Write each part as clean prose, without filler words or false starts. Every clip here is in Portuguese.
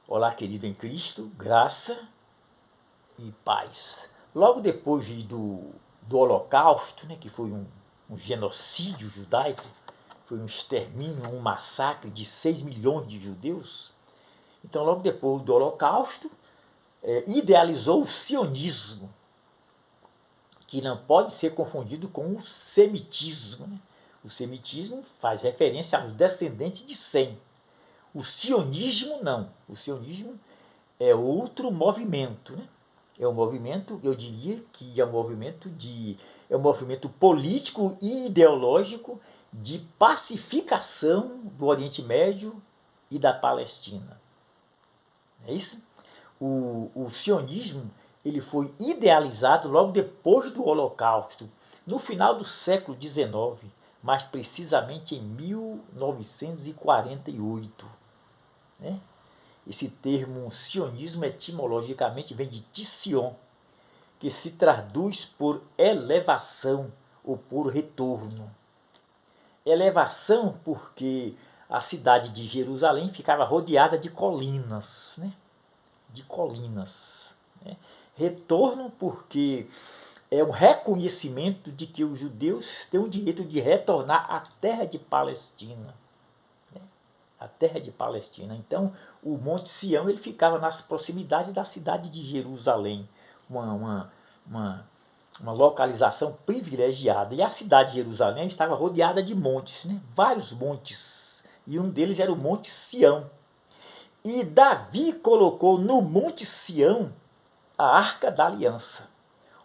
Olá, querido em Cristo, graça e paz. Logo depois do Holocausto, né, que foi um genocídio judaico, foi um extermínio, um massacre de 6 milhões de judeus. Então, logo depois do Holocausto, idealizou o sionismo, que não pode ser confundido com o semitismo. Né? O semitismo faz referência aos descendentes de Sem. O sionismo não. O sionismo é outro movimento, né? É um movimento, eu diria que é um movimento político e ideológico de pacificação do Oriente Médio e da Palestina. É isso? O sionismo ele foi idealizado logo depois do Holocausto, no final do século XIX, mais precisamente em 1948. Né? Esse termo sionismo etimologicamente vem de Tsion, que se traduz por elevação ou por retorno. Elevação porque a cidade de Jerusalém ficava rodeada de colinas, né? De colinas. Né? Retorno porque é um reconhecimento de que os judeus têm o direito de retornar à terra de Palestina. A terra de Palestina. Então, o Monte Sião ele ficava nas proximidades da cidade de Jerusalém, uma, uma localização privilegiada. E a cidade de Jerusalém estava rodeada de montes, né? Vários montes, e um deles era o Monte Sião. E Davi colocou no Monte Sião a Arca da Aliança,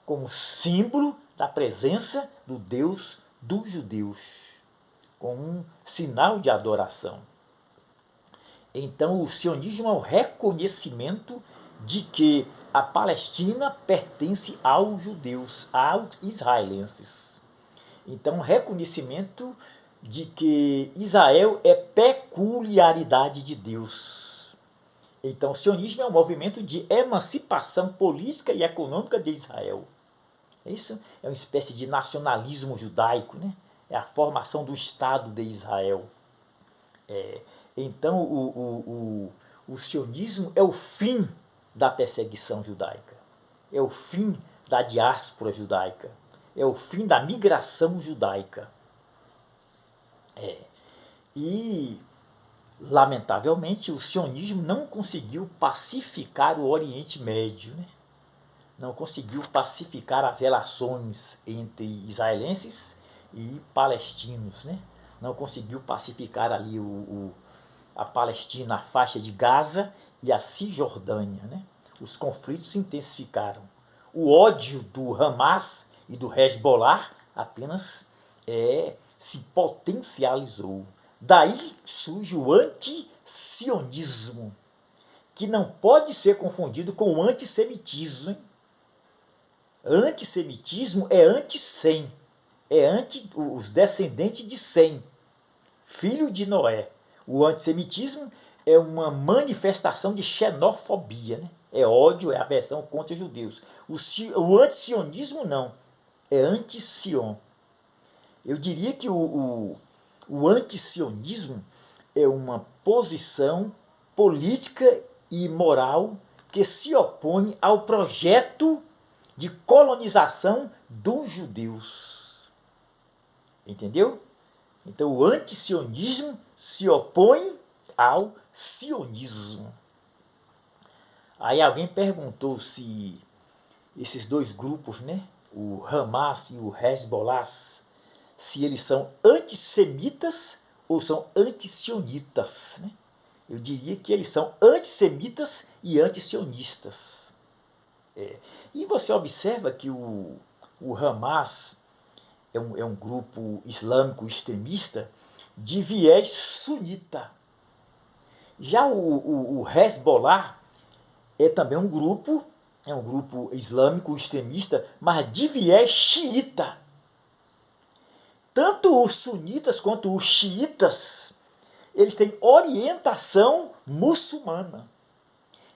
como símbolo da presença do Deus dos judeus, como um sinal de adoração. Então, o sionismo é o reconhecimento de que a Palestina pertence aos judeus, aos israelenses. Então, reconhecimento de que Israel é peculiaridade de Deus. Então, o sionismo é um movimento de emancipação política e econômica de Israel. Isso é uma espécie de nacionalismo judaico, né? É a formação do Estado de Israel. Então, o sionismo é o fim da perseguição judaica, é o fim da diáspora judaica, é o fim da migração judaica. E, lamentavelmente, o sionismo não conseguiu pacificar o Oriente Médio, né? Não conseguiu pacificar as relações entre israelenses e palestinos, né? Não conseguiu pacificar ali a Palestina, a faixa de Gaza e a Cisjordânia. Né? Os conflitos se intensificaram. O ódio do Hamas e do Hezbollah apenas se potencializou. Daí surge o antissionismo, que não pode ser confundido com o antissemitismo. Hein? Antissemitismo é anti-Sem, é anti os descendentes de Sem, filho de Noé. O antissemitismo é uma manifestação de xenofobia, né? É ódio, é aversão contra os judeus. O antisionismo não, é anti-Sion. Eu diria que o antisionismo é uma posição política e moral que se opõe ao projeto de colonização dos judeus. Entendeu? Então o antisionismo se opõe ao sionismo. Aí alguém perguntou se esses dois grupos, né, o Hamas e o Hezbollah, se eles são antissemitas ou são anticionitas. Né? Eu diria que eles são antissemitas e antisionistas. E você observa que o Hamas é um grupo islâmico extremista de viés sunita. Já o Hezbollah é um grupo islâmico extremista, mas de viés xiita. Tanto os sunitas quanto os xiitas, eles têm orientação muçulmana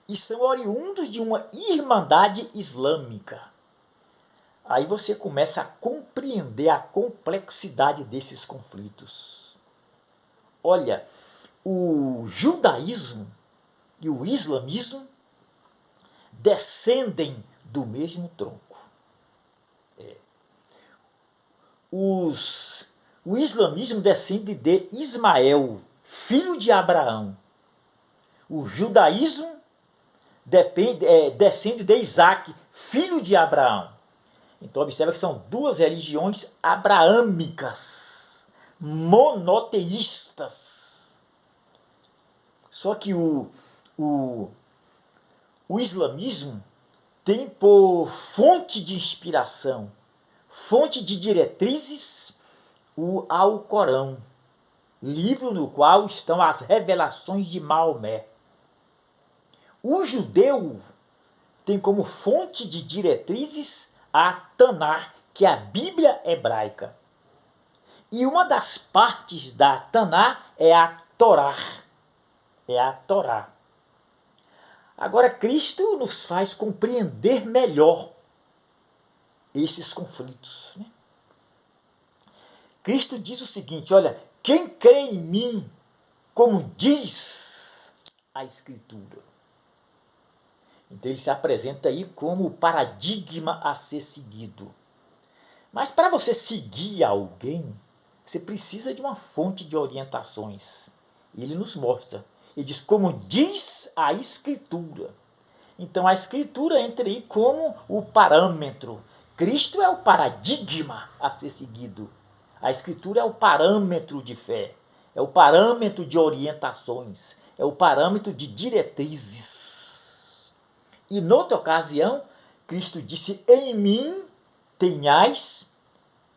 e são oriundos de uma irmandade islâmica. Aí você começa a compreender a complexidade desses conflitos. Olha, o judaísmo e o islamismo descendem do mesmo tronco. O islamismo descende de Ismael, filho de Abraão. O judaísmo descende de Isaac, filho de Abraão. Então observa que são duas religiões abraâmicas, monoteístas. Só que o islamismo tem por fonte de inspiração, fonte de diretrizes, o Alcorão, livro no qual estão as revelações de Maomé. O judeu tem como fonte de diretrizes a Taná, que é a Bíblia hebraica. E uma das partes da Taná é a Torá. Agora, Cristo nos faz compreender melhor esses conflitos, né? Cristo diz o seguinte, olha, quem crê em mim, como diz a Escritura. Então ele se apresenta aí como o paradigma a ser seguido. Mas para você seguir alguém, você precisa de uma fonte de orientações. Ele nos mostra. Ele diz, como diz a Escritura. Então a Escritura entra aí como o parâmetro. Cristo é o paradigma a ser seguido. A Escritura é o parâmetro de fé. É o parâmetro de orientações. É o parâmetro de diretrizes. E noutra ocasião, Cristo disse, em mim tenhais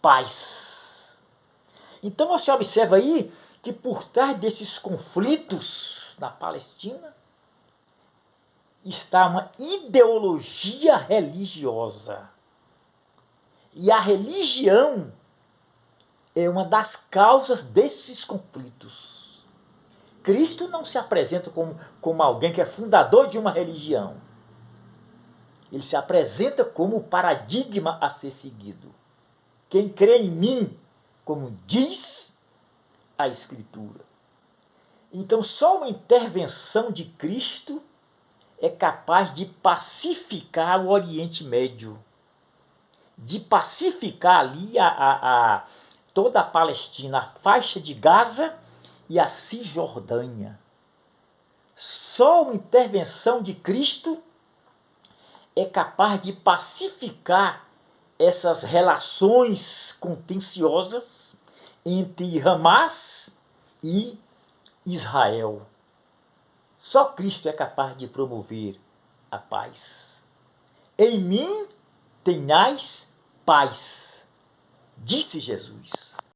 paz. Então você observa aí que por trás desses conflitos na Palestina está uma ideologia religiosa. E a religião é uma das causas desses conflitos. Cristo não se apresenta como alguém que é fundador de uma religião. Ele se apresenta como o paradigma a ser seguido. Quem crê em mim, como diz a Escritura. Então, só uma intervenção de Cristo é capaz de pacificar o Oriente Médio, de pacificar ali toda a Palestina, a faixa de Gaza e a Cisjordânia. Só uma intervenção de Cristo é capaz de pacificar essas relações contenciosas entre Hamas e Israel. Só Cristo é capaz de promover a paz. Em mim tenhais paz, disse Jesus.